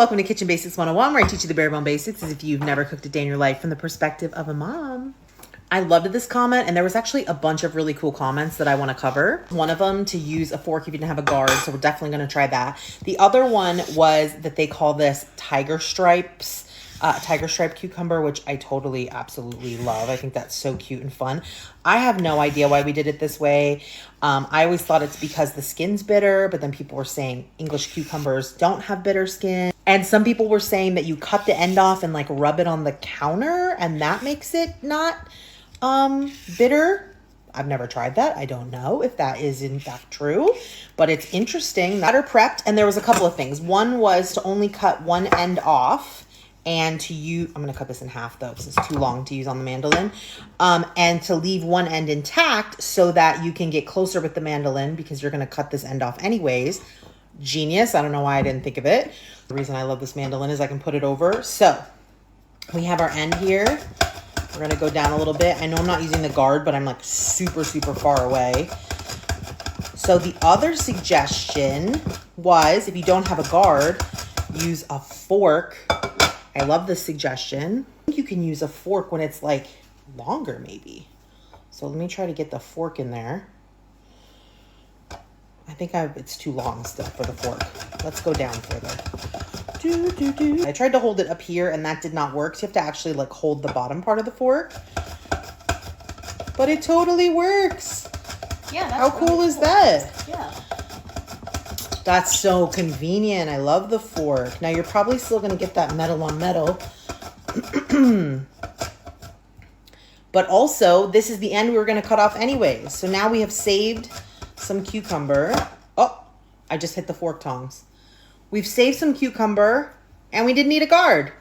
welcome to Kitchen Basics 101, where I teach you the bare bone basics as if you've never cooked a day in your life from the perspective of a mom. I loved this comment, and there was actually a bunch of really cool comments that I want to cover. One of them, to use a fork if you didn't have a guard, so we're definitely going to try that. The other one was that they call this tiger stripe cucumber, which I totally, absolutely love. I think that's so cute and fun. I have no idea why we did it this way. I always thought it's because the skin's bitter, but then people were saying English cucumbers don't have bitter skin. And some people were saying that you cut the end off and like rub it on the counter, and that makes it not bitter. I've never tried that. I don't know if that is in fact true, but it's interesting. Batter prepped, and there was a couple of things. One was to only cut one end off, and to use, I'm going to cut this in half though, because it's too long to use on the mandolin, and to leave one end intact so that you can get closer with the mandolin, because you're going to cut this end off anyways. Genius. I don't know why I didn't think of it. The reason I love this mandolin is I can put it over. So we have our end here. We're going to go down a little bit. I know I'm not using the guard, but I'm like super, super far away. So the other suggestion was, if you don't have a guard, use a fork. I love this suggestion. I think you can use a fork when it's like longer maybe. So let me try to get the fork in there. I think it's too long still for the fork. Let's go down further. I tried to hold it up here and that did not work. So you have to actually like hold the bottom part of the fork. But it totally works. Yeah. That's How cool is that? Yeah. That's so convenient. I love the fork. Now you're probably still going to get that metal on metal. But also, this is the end we were going to cut off anyways. So now we have saved some cucumber. Oh, I just hit the fork tongs. We've saved some cucumber and we didn't need a guard.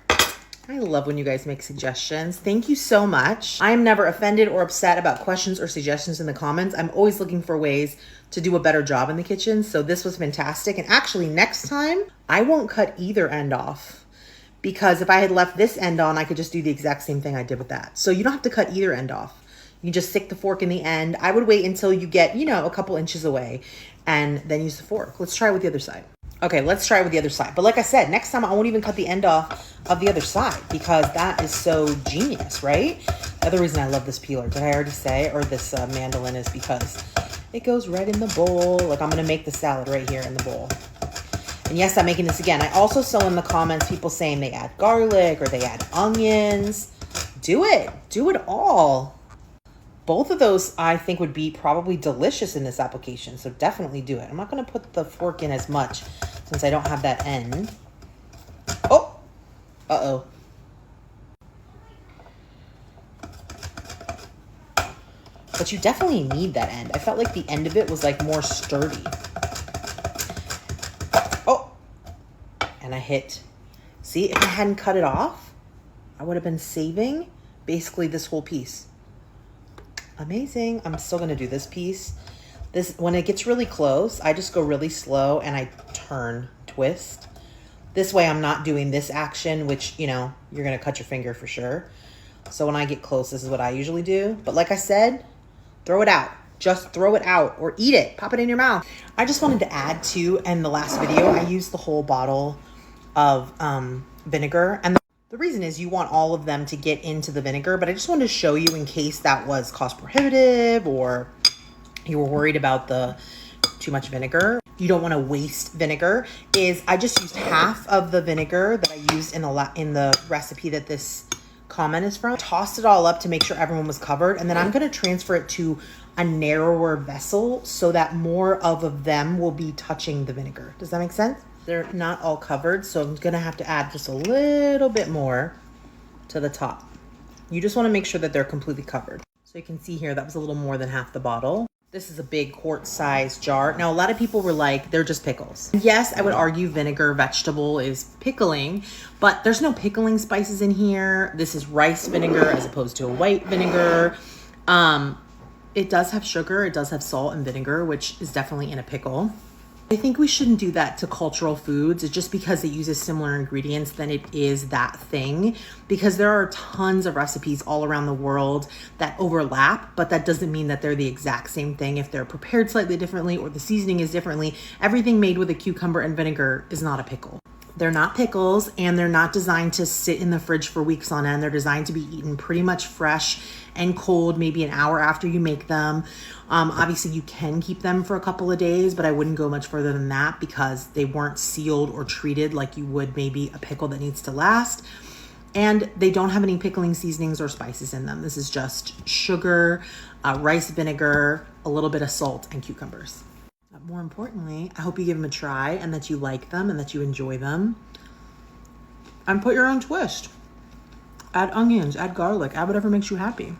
I love when you guys make suggestions. Thank you so much. I am never offended or upset about questions or suggestions in the comments. I'm always looking for ways to do a better job in the kitchen. So this was fantastic. And actually next time I won't cut either end off, because if I had left this end on, I could just do the exact same thing I did with that. So you don't have to cut either end off. You can just stick the fork in the end. I would wait until you get, a couple inches away and then use the fork. Let's try with the other side. Okay, let's try with the other side. But like I said, next time I won't even cut the end off of the other side, because that is so genius, right? The other reason I love this peeler, did I already say, or this mandolin, is because it goes right in the bowl. Like I'm gonna make the salad right here in the bowl. And yes, I'm making this again. I also saw in the comments people saying they add garlic or they add onions. Do it all. Both of those I think would be probably delicious in this application. So definitely do it. I'm not gonna put the fork in as much since I don't have that end. Oh, uh-oh. But you definitely need that end. I felt like the end of it was like more sturdy. Oh, and I hit. See, if I hadn't cut it off, I would have been saving basically this whole piece. Amazing. I'm still going to do this piece. When it gets really close, I just go really slow and I twist. This way I'm not doing this action, which, you're going to cut your finger for sure. So when I get close, this is what I usually do. But like I said, throw it out. Just throw it out or eat it. Pop it in your mouth. I just wanted to add too, in the last video, I used the whole bottle of vinegar. And the reason is you want all of them to get into the vinegar, but I just wanted to show you in case that was cost prohibitive or you were worried about the too much vinegar. You don't want to waste vinegar. I just used half of the vinegar that I used in the recipe that this comment is from. I tossed it all up to make sure everyone was covered, and then I'm going to transfer it to a narrower vessel so that more of them will be touching the vinegar. Does that make sense? They're not all covered, so I'm going to have to add just a little bit more to the top. You just want to make sure that they're completely covered. So you can see here, that was a little more than half the bottle. This is a big quart-sized jar. Now, a lot of people were like, they're just pickles. Yes, I would argue vinegar vegetable is pickling, but there's no pickling spices in here. This is rice vinegar as opposed to a white vinegar. It does have sugar, it does have salt and vinegar, which is definitely in a pickle. I think we shouldn't do that to cultural foods. It's just because it uses similar ingredients, then it is that thing. Because there are tons of recipes all around the world that overlap, but that doesn't mean that they're the exact same thing. If they're prepared slightly differently or the seasoning is differently, everything made with a cucumber and vinegar is not a pickle. They're not pickles, and they're not designed to sit in the fridge for weeks on end. They're designed to be eaten pretty much fresh and cold, maybe an hour after you make them. Obviously, you can keep them for a couple of days, but I wouldn't go much further than that because they weren't sealed or treated like you would maybe a pickle that needs to last. And they don't have any pickling seasonings or spices in them. This is just sugar, rice vinegar, a little bit of salt, and cucumbers. More importantly, I hope you give them a try and that you like them and that you enjoy them. And put your own twist. Add onions, add garlic, add whatever makes you happy.